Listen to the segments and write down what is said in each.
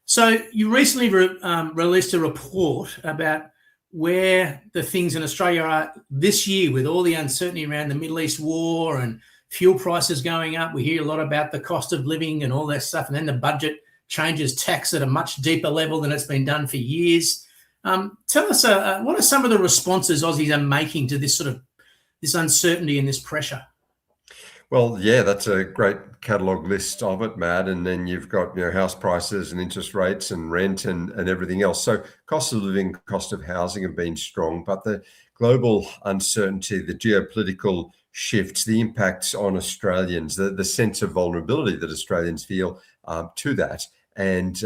So you recently released a report about where the things in Australia are this year with all the uncertainty around the Middle East war and fuel prices going up. We hear a lot about the cost of living and all that stuff. And then the budget changes tax at a much deeper level than it's been done for years. Tell us, what are some of the responses Aussies are making to this this uncertainty and this pressure? Well, yeah, that's a great catalogue list of it, Matt. And then you've got, house prices and interest rates and rent and everything else. So cost of living, cost of housing have been strong, but the global uncertainty, the geopolitical shifts, the impacts on Australians, the sense of vulnerability that Australians feel to that, and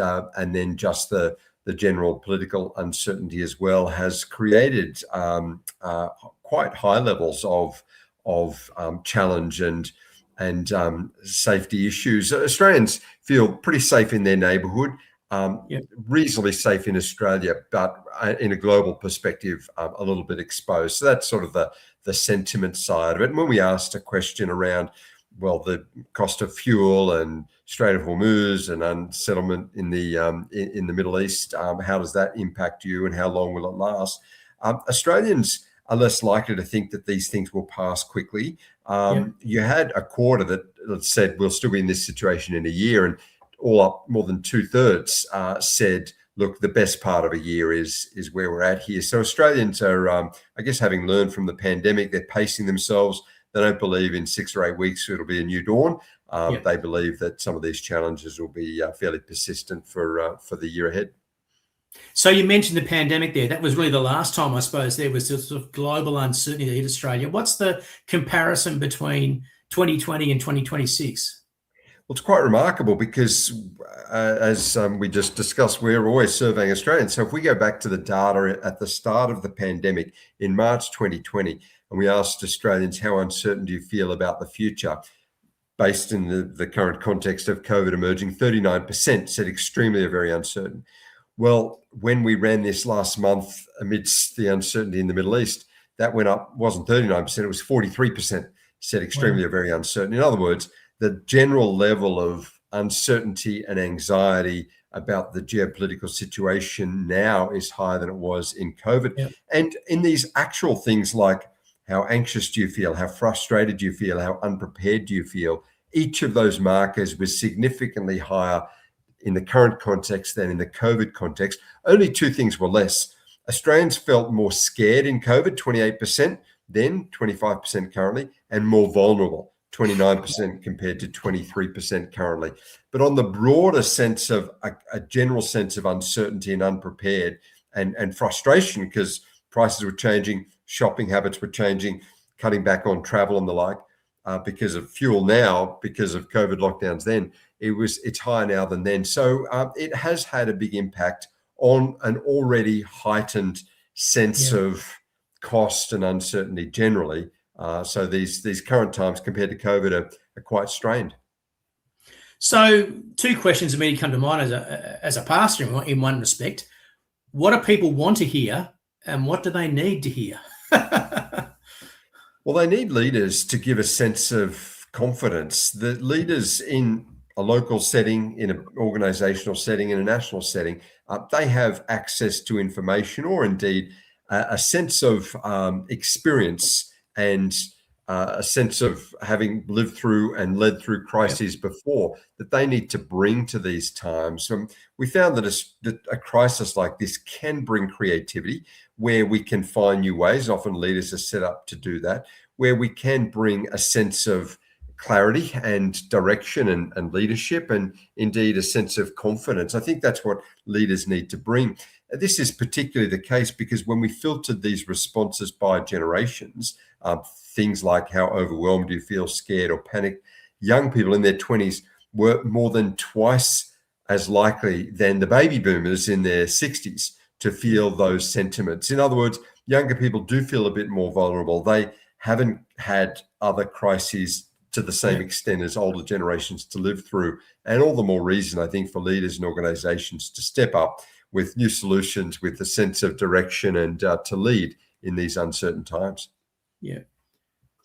then just the general political uncertainty as well has created quite high levels of challenge and safety issues. Australians feel pretty safe in their neighbourhood, reasonably safe in Australia, but in a global perspective, a little bit exposed. So that's sort of the sentiment side of it. And when we asked a question around, well, the cost of fuel and Strait of Hormuz and unsettlement in the Middle East, how does that impact you and how long will it last? Australians are less likely to think that these things will pass quickly. You had a quarter that said we'll still be in this situation in a year, and all up more than 2/3 said, look, the best part of a year is where we're at here. So Australians are, I guess, having learned from the pandemic, they're pacing themselves. They don't believe in 6 or 8 weeks it'll be a new dawn. They believe that some of these challenges will be fairly persistent for the year ahead. So you mentioned the pandemic there. That was really the last time, I suppose, there was this sort of global uncertainty that hit Australia. What's the comparison between 2020 and 2026? Well, it's quite remarkable because, as we just discussed, we're always surveying Australians. So if we go back to the data at the start of the pandemic in March 2020, and we asked Australians, how uncertain do you feel about the future? Based in the current context of COVID emerging, 39% said extremely or very uncertain. Well, when we ran this last month amidst the uncertainty in the Middle East, that went up, wasn't 39%, it was 43% said extremely or very uncertain. In other words, the general level of uncertainty and anxiety about the geopolitical situation now is higher than it was in COVID. Yep. And in these actual things like how anxious do you feel, how frustrated do you feel, how unprepared do you feel, each of those markers was significantly higher in the current context than in the COVID context. Only two things were less. Australians felt more scared in COVID, 28%, then 25% currently, and more vulnerable, 29% compared to 23% currently. But on the broader sense of a general sense of uncertainty and unprepared and frustration because prices were changing, shopping habits were changing, cutting back on travel and the like, because of fuel now, because of COVID lockdowns then, it's higher now than then. So it has had a big impact on an already heightened sense of cost and uncertainty generally. So these current times compared to COVID are quite strained. So two questions immediately come to mind as a pastor in one respect. What do people want to hear and what do they need to hear? Well, they need leaders to give a sense of confidence. The leaders in a local setting, in an organizational setting, in a national setting, they have access to information or indeed a sense of experience and a sense of having lived through and led through crises before that they need to bring to these times. We found that a crisis like this can bring creativity, where we can find new ways. Often leaders are set up to do that, where we can bring a sense of clarity and direction and leadership and indeed a sense of confidence. I think that's what leaders need to bring. This is particularly the case because when we filtered these responses by generations, things like how overwhelmed you feel, scared or panicked, young people in their 20s were more than twice as likely than the baby boomers in their 60s to feel those sentiments. In other words, younger people do feel a bit more vulnerable. They haven't had other crises to the same extent as older generations to live through. And all the more reason, I think, for leaders and organizations to step up with new solutions, with a sense of direction and to lead in these uncertain times. Yeah.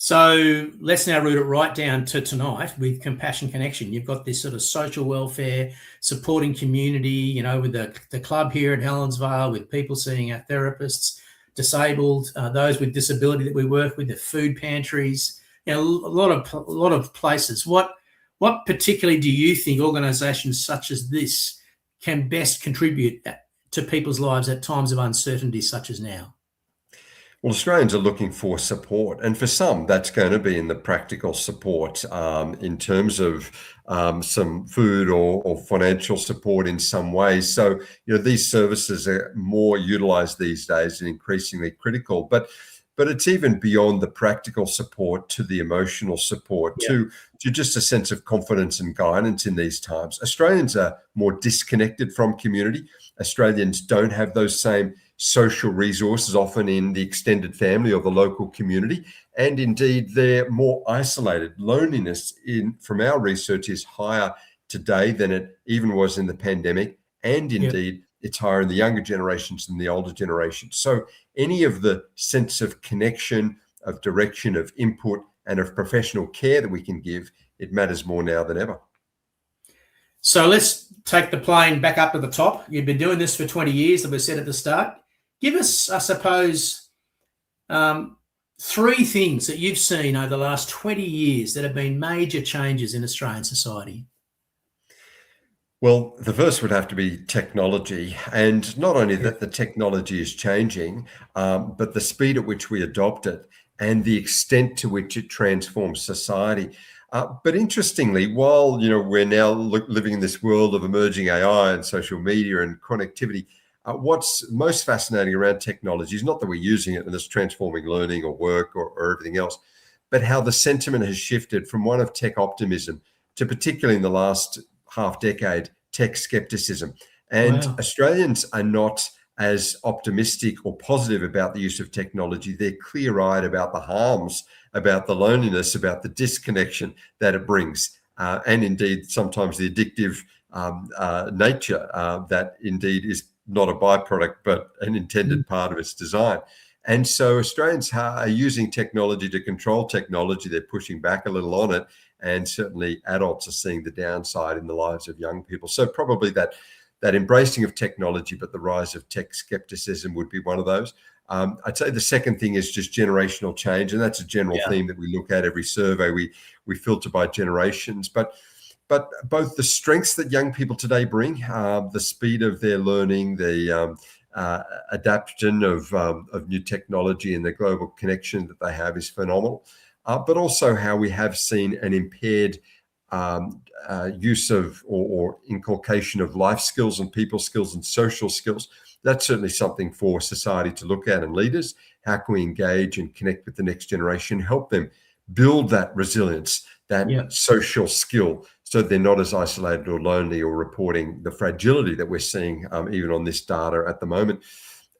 So let's now root it right down to tonight with Compassion Connection. You've got this sort of social welfare, supporting community, with the club here at Helensvale, with people seeing our therapists, disabled, those with disability that we work with, the food pantries, a lot of places. What particularly do you think organisations such as this can best contribute to people's lives at times of uncertainty such as now? Well, Australians are looking for support, and for some, that's going to be in the practical support in terms of some food or financial support in some ways. So, these services are more utilised these days and increasingly critical. But it's even beyond the practical support to the emotional support, to just a sense of confidence and guidance in these times. Australians are more disconnected from community. Australians don't have those same social resources, often in the extended family or the local community. And indeed, they're more isolated. Loneliness, from our research, is higher today than it even was in the pandemic. And indeed, it's higher in the younger generations than the older generations. So any of the sense of connection, of direction, of input, and of professional care that we can give, it matters more now than ever. So let's take the plane back up to the top. You've been doing this for 20 years, as we said at the start. Give us, I suppose, 3 things that you've seen over the last 20 years that have been major changes in Australian society. Well, the first would have to be technology, and not only that the technology is changing, but the speed at which we adopt it and the extent to which it transforms society. But interestingly, while we're now living in this world of emerging AI and social media and connectivity, what's most fascinating around technology is not that we're using it and it's transforming learning or work or everything else, but how the sentiment has shifted from one of tech optimism to, particularly in the last half decade, tech skepticism. And Australians are not as optimistic or positive about the use of technology. They're clear-eyed about the harms, about the loneliness, about the disconnection that it brings, and indeed sometimes the addictive nature that indeed is not a byproduct, but an intended part of its design. And so Australians are using technology to control technology. They're pushing back a little on it. And certainly adults are seeing the downside in the lives of young people. So probably that embracing of technology, but the rise of tech skepticism would be one of those. I'd say the second thing is just generational change. And that's a general theme that we look at every survey. We filter by generations. But both the strengths that young people today bring, the speed of their learning, the adaptation of new technology and the global connection that they have is phenomenal. But also how we have seen an impaired use of or inculcation of life skills and people skills and social skills. That's certainly something for society to look at, and leaders. How can we engage and connect with the next generation, help them build that resilience, that social skill, so they're not as isolated or lonely or reporting the fragility that we're seeing even on this data at the moment.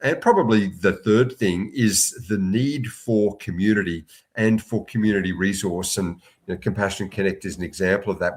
And probably the third thing is the need for community and for community resource. And Compassion Connect is an example of that.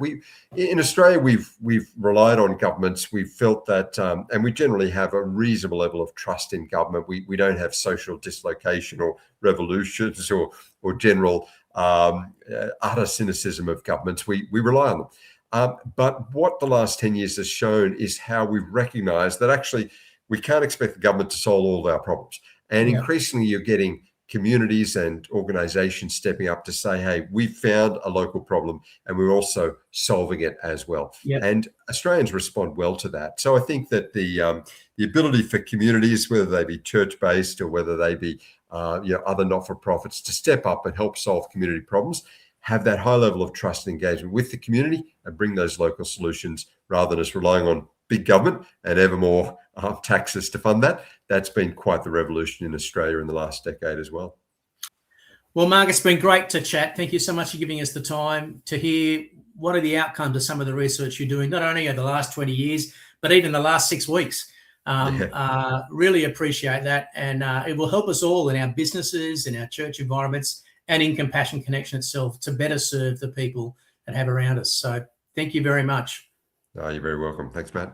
In Australia, we've relied on governments. We've felt that, and we generally have a reasonable level of trust in government. We don't have social dislocation or revolutions or general utter cynicism of governments. We rely on them. But what the last 10 years has shown is how we've recognised that actually we can't expect the government to solve all of our problems. And increasingly, you're getting communities and organisations stepping up to say, hey, we've found a local problem and we're also solving it as well. And Australians respond well to that. So I think that the ability for communities, whether they be church-based or whether they be other not-for-profits, to step up and help solve community problems, have that high level of trust and engagement with the community and bring those local solutions rather than us relying on big government and ever more taxes to fund that. That's been quite the revolution in Australia in the last decade as well. Well, Mark, it's been great to chat. Thank you so much for giving us the time to hear what are the outcomes of some of the research you're doing, not only over the last 20 years, but even the last 6 weeks. Really appreciate that. And it will help us all in our businesses, in our church environments, and in Compassion Connection itself to better serve the people that have around us. So thank you very much. You're very welcome. Thanks, Matt.